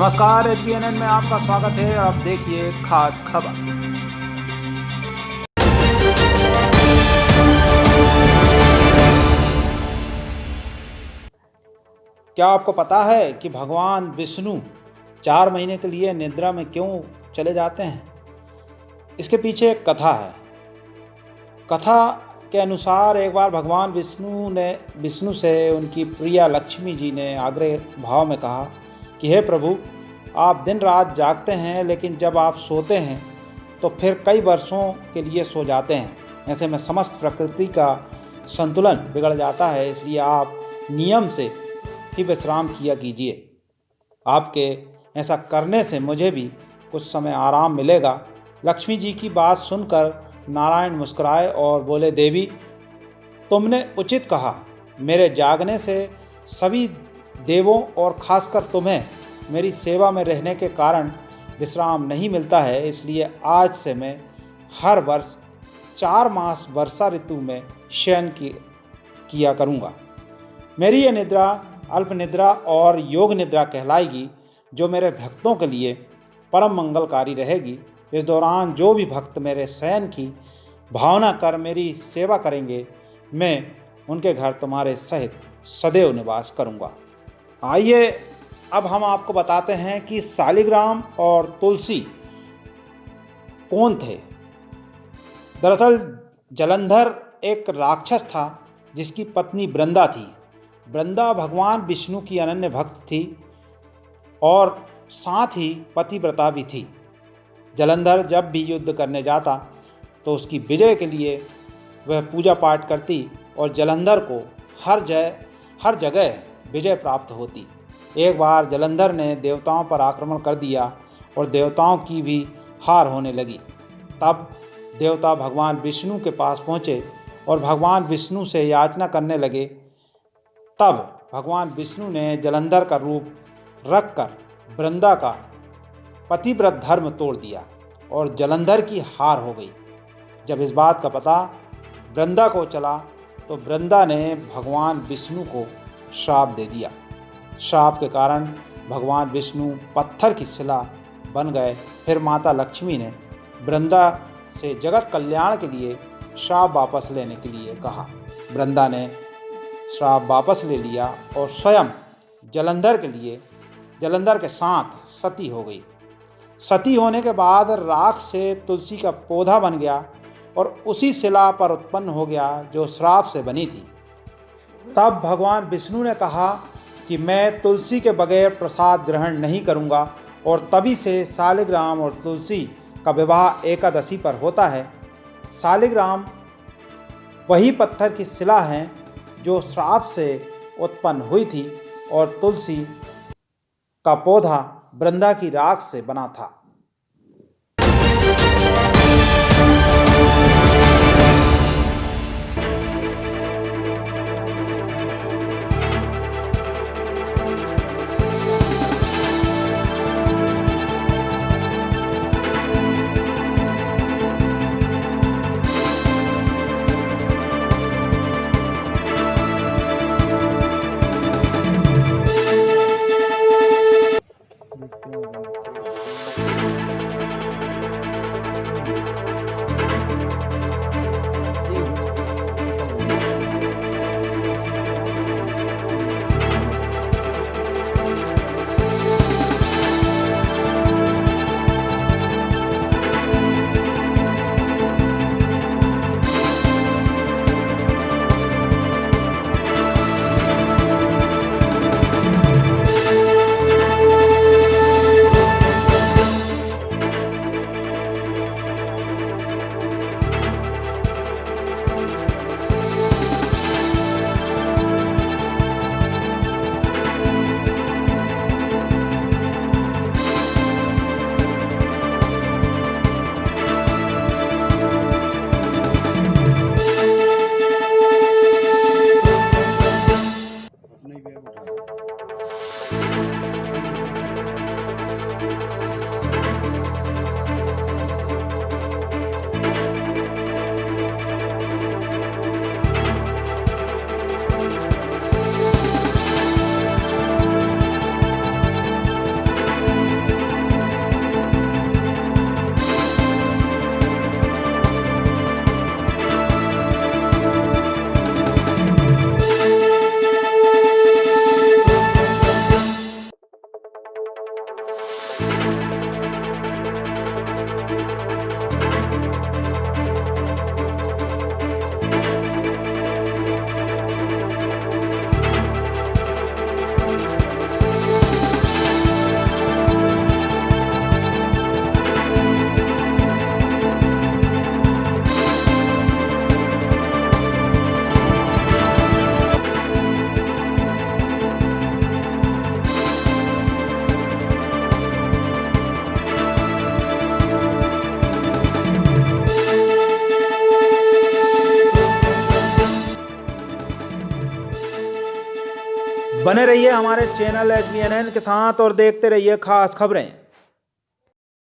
नमस्कार, एचबीएनएन में आपका स्वागत है। अब देखिए खास खबर। क्या आपको पता है कि भगवान विष्णु 4 महीने के लिए निद्रा में क्यों चले जाते हैं? इसके पीछे एक कथा है। कथा के अनुसार एक बार भगवान विष्णु से उनकी प्रिया लक्ष्मी जी ने आग्रह भाव में कहा कि हे प्रभु, आप दिन रात जागते हैं, लेकिन जब आप सोते हैं तो फिर कई वर्षों के लिए सो जाते हैं। ऐसे में समस्त प्रकृति का संतुलन बिगड़ जाता है, इसलिए आप नियम से ही विश्राम किया कीजिए। आपके ऐसा करने से मुझे भी कुछ समय आराम मिलेगा। लक्ष्मी जी की बात सुनकर नारायण मुस्कुराए और बोले, देवी, तुमने उचित कहा। मेरे जागने से सभी देवों और खासकर तुम्हें मेरी सेवा में रहने के कारण विश्राम नहीं मिलता है, इसलिए आज से मैं हर वर्ष 4 मास वर्षा ऋतु में शयन किया करूँगा। मेरी ये निद्रा अल्प निद्रा और योग निद्रा कहलाएगी, जो मेरे भक्तों के लिए परम मंगलकारी रहेगी। इस दौरान जो भी भक्त मेरे शयन की भावना कर मेरी सेवा करेंगे, मैं उनके घर तुम्हारे सहित सदैव निवास करूँगा। आइए अब हम आपको बताते हैं कि शालिग्राम और तुलसी कौन थे। दरअसल जलंधर एक राक्षस था जिसकी पत्नी वृंदा थी। वृंदा भगवान विष्णु की अनन्य भक्त थी और साथ ही पतिव्रता भी थी। जलंधर जब भी युद्ध करने जाता तो उसकी विजय के लिए वह पूजा पाठ करती और जलंधर को हर जगह विजय प्राप्त होती। एक बार जलंधर ने देवताओं पर आक्रमण कर दिया और देवताओं की भी हार होने लगी। तब देवता भगवान विष्णु के पास पहुँचे और भगवान विष्णु से याचना करने लगे। तब भगवान विष्णु ने जलंधर का रूप रखकर वृंदा का पतिव्रत धर्म तोड़ दिया और जलंधर की हार हो गई। जब इस बात का पता वृंदा को चला तो वृंदा ने भगवान विष्णु को श्राप दे दिया। श्राप के कारण भगवान विष्णु पत्थर की शिला बन गए। फिर माता लक्ष्मी ने वृंदा से जगत कल्याण के लिए श्राप वापस लेने के लिए कहा। वृंदा ने श्राप वापस ले लिया और स्वयं जलंधर के साथ सती हो गई। सती होने के बाद राख से तुलसी का पौधा बन गया और उसी शिला पर उत्पन्न हो गया जो श्राप से बनी थी। तब भगवान विष्णु ने कहा कि मैं तुलसी के बगैर प्रसाद ग्रहण नहीं करूंगा, और तभी से शालिग्राम और तुलसी का विवाह एकादशी पर होता है। शालिग्राम वही पत्थर की शिला है जो श्राप से उत्पन्न हुई थी और तुलसी का पौधा वृंदा की राख से बना था। बने रहिए हमारे चैनल HBNN के साथ और देखते रहिए खास खबरें।